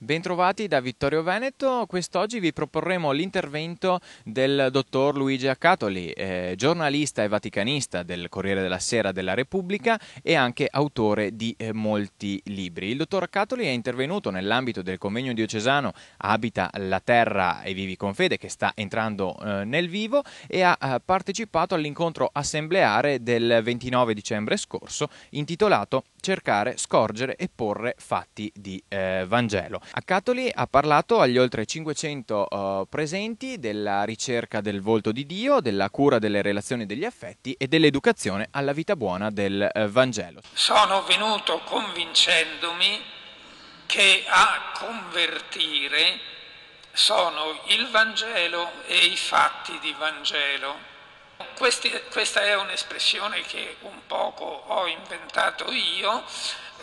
Bentrovati da Vittorio Veneto, quest'oggi vi proporremo l'intervento del dottor Luigi Accatoli, giornalista e vaticanista del Corriere della Sera della Repubblica e anche autore di molti libri. Il dottor Accatoli è intervenuto nell'ambito del convegno diocesano Abita la Terra e Vivi con Fede, che sta entrando nel vivo, e ha partecipato all'incontro assembleare del 29 dicembre scorso intitolato Cercare, scorgere e porre fatti di Vangelo. Accatoli ha parlato agli oltre 500 presenti della ricerca del volto di Dio, della cura delle relazioni e degli affetti e dell'educazione alla vita buona del Vangelo. Sono venuto convincendomi che a convertire sono il Vangelo e i fatti di Vangelo. Questa è un'espressione che un poco ho inventato io,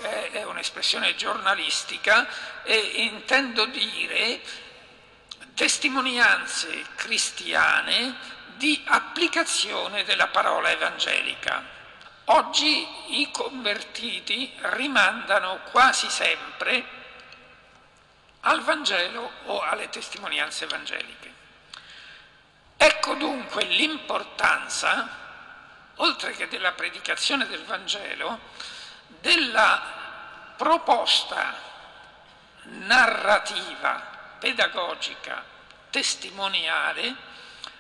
è un'espressione giornalistica e intendo dire testimonianze cristiane di applicazione della parola evangelica. Oggi i convertiti rimandano quasi sempre al Vangelo o alle testimonianze evangeliche. Ecco dunque l'importanza, oltre che della predicazione del Vangelo, della proposta narrativa, pedagogica, testimoniale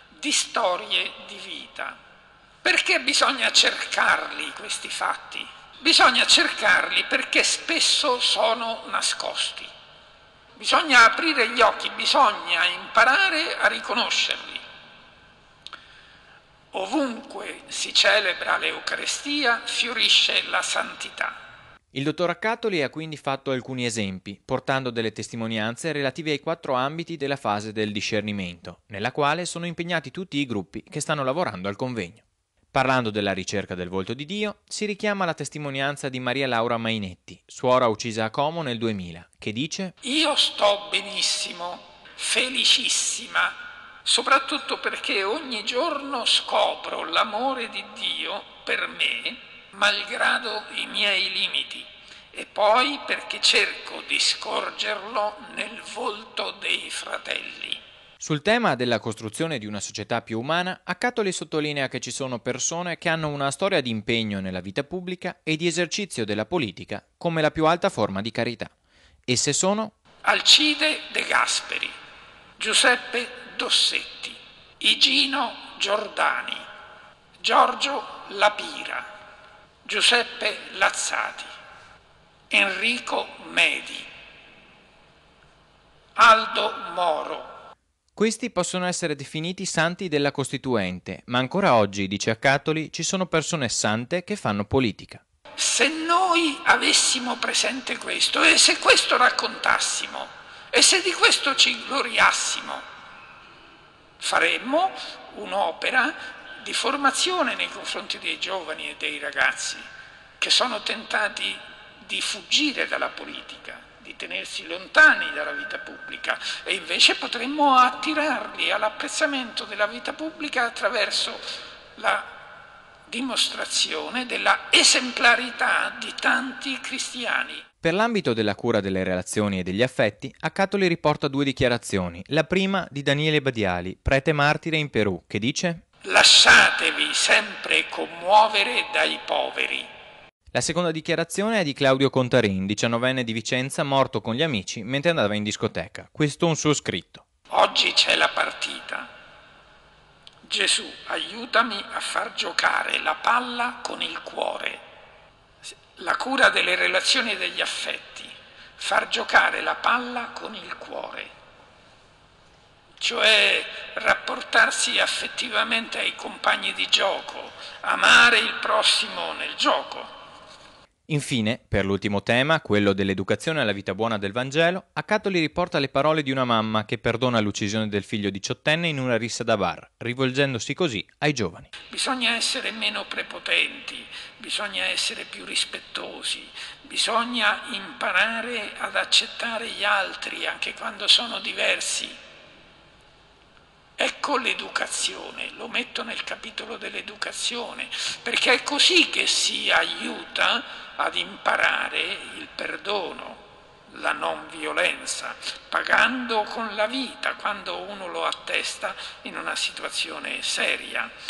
di storie di vita. Perché bisogna cercarli questi fatti? Bisogna cercarli perché spesso sono nascosti. Bisogna aprire gli occhi, bisogna imparare a riconoscerli. Ovunque si celebra l'Eucarestia fiorisce la santità. Il dottor Accatoli ha quindi fatto alcuni esempi, portando delle testimonianze relative ai 4 ambiti della fase del discernimento, nella quale sono impegnati tutti i gruppi che stanno lavorando al convegno. Parlando della ricerca del volto di Dio, si richiama la testimonianza di Maria Laura Mainetti, suora uccisa a Como nel 2000, che dice: Io sto benissimo, felicissima, soprattutto perché ogni giorno scopro l'amore di Dio per me, malgrado i miei limiti, e poi perché cerco di scorgerlo nel volto dei fratelli. Sul tema della costruzione di una società più umana, Accatoli sottolinea che ci sono persone che hanno una storia di impegno nella vita pubblica e di esercizio della politica come la più alta forma di carità. Esse sono Alcide De Gasperi, Giuseppe Dossetti, Igino Giordani, Giorgio Lapira, Giuseppe Lazzati, Enrico Medi, Aldo Moro. Questi possono essere definiti santi della Costituente, ma ancora oggi, dice Accatoli, ci sono persone sante che fanno politica. Se noi avessimo presente questo e se questo raccontassimo e se di questo ci gloriassimo, faremmo un'opera di formazione nei confronti dei giovani e dei ragazzi che sono tentati di fuggire dalla politica, di tenersi lontani dalla vita pubblica, e invece potremmo attirarli all'apprezzamento della vita pubblica attraverso la dimostrazione della esemplarità di tanti cristiani. Per l'ambito della cura delle relazioni e degli affetti, Accatoli riporta 2 dichiarazioni. La prima di Daniele Badiali, prete martire in Perù, che dice: Lasciatevi sempre commuovere dai poveri. La seconda dichiarazione è di Claudio Contarin, 19enne di Vicenza, morto con gli amici mentre andava in discoteca. Questo è un suo scritto. Oggi c'è la partita. Gesù, aiutami a far giocare la palla con il cuore. La cura delle relazioni e degli affetti. Far giocare la palla con il cuore. Cioè rapportarsi affettivamente ai compagni di gioco, amare il prossimo nel gioco. Infine, per l'ultimo tema, quello dell'educazione alla vita buona del Vangelo, Accatoli riporta le parole di una mamma che perdona l'uccisione del figlio 18enne in una rissa da bar, rivolgendosi così ai giovani. Bisogna essere meno prepotenti, bisogna essere più rispettosi, bisogna imparare ad accettare gli altri anche quando sono diversi. Ecco l'educazione, lo metto nel capitolo dell'educazione, perché è così che si aiuta ad imparare il perdono, la non violenza, pagando con la vita quando uno lo attesta in una situazione seria.